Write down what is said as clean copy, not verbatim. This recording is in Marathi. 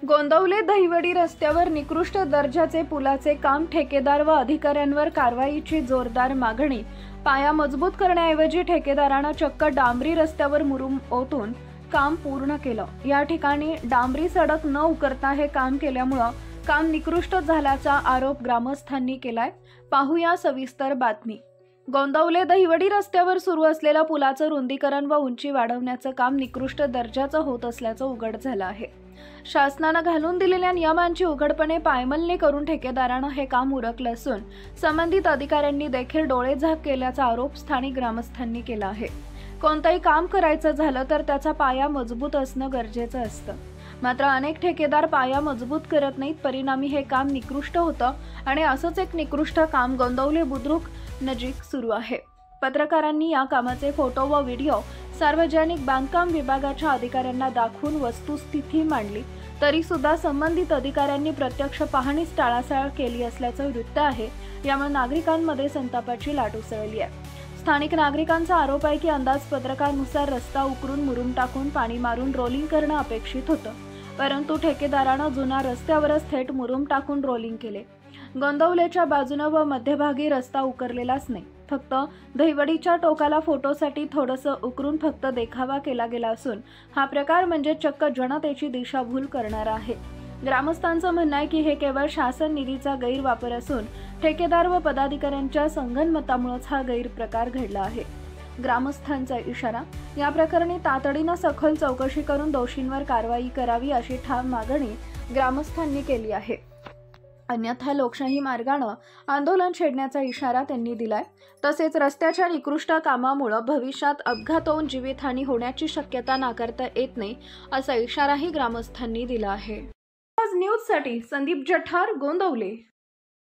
गोंदवले दहिवडी रस्त्यावर निकृष्ट दर्जाचे पुलाचे काम, ठेकेदार व अधिकाऱ्यांवर कारवाईची जोरदार मागणी। पाया मजबूत करण्याऐवजी ठेकेदारानं चक्क डांबरी रस्त्यावर मुरुम ओतून काम पूर्ण केलं। या ठिकाणी डांबरी सडक न उकरता हे काम केल्यामुळे काम निकृष्ट झाल्याचा आरोप ग्रामस्थांनी केलाय। पाहूया सविस्तर बातमी। गोंदवले दहिवडी रस्त्यावर सुरू असलेल्या पुलाचं रुंदीकरण व उंची वाढवण्याचं काम निकृष्ट दर्जाचं होत असल्याचं उघड झालं आहे। शासनानं घालून दिलेल्या नियमांची उघडपणे पायमल्ली करून ठेकेदारानं हे काम उरकलं असून संबंधित अधिकाऱ्यांनी देखील डोळेझाक केल्याचा आरोप स्थानिक ग्रामस्थांनी केला आहे। कोणतंही काम करायचं झालं तर त्याचा पाया मजबूत असणं गरजेचं असतं, मात्र अनेक ठेकेदार पाया मजबूत करत नाहीत। परिणामी हे काम निकृष्ट होतं आणि असंच एक निकृष्ट काम गोंदवले बुद्रुक नजीक सुरू आहे। पत्रकारांनी या कामाचे फोटो व व्हिडिओ सार्वजनिक बांधकाम विभागाच्या अधिकाऱ्यांना दाखवून वस्तुस्थिती मांडली, तरी सुद्धा संबंधित अधिकाऱ्यांनी प्रत्यक्ष पाहणीस टाळाटाळ केली असल्याचं वृत्त आहे। यामुळे नागरिकांमध्ये संतापाची लाट उसळली आहे। स्थानिक नागरिकांचा आरोप आहे की अंदाजपत्रकानुसार रस्ता उकरून मुरुम टाकून पाणी मारून रोलिंग करणं अपेक्षित होतं, परंतु ठेकेदारानं जुना रस्त्यावरच थेट मुरुम टाकून रोलिंग केले। गोंदवलेच्या बाजूने व मध्यभागी रस्ता उकरलेलाच नाही, फक्त दहिवडीच्या टोकाला फोटोसाठी थोडंसं उकरून फक्त देखावा केला गेला असून हा प्रकार म्हणजे चक्क जनतेची दिशाभूल करणारा आहे। ग्रामस्थांचं म्हणणं आहे की हे केवळ शासन निधीचा गैरवापर असून ठेकेदार व पदाधिकाऱ्यांच्या संगनमतामुळेच हा गैरप्रकार घडला आहे। ग्रामस्थांचा इशारा, या प्रकरणी तातडीनं सखोल चौकशी करून दोषींवर कारवाई करावी अशी ठाम मागणी ग्रामस्थांनी केली आहे। अन्यथा लोकशाही मार्गाने आंदोलन छेडण्याचा इशारा त्यांनी दिलाय। तसेच रस्त्याच्या निकृष्ट कामामुळे भविष्यात अपघात होऊन जीवितहानी होण्याची शक्यता नाकारता येत नाही असा इशाराही ग्रामस्थांनी दिला आहे। आज न्यूजसाठी संदीप जठार, गोंदवले।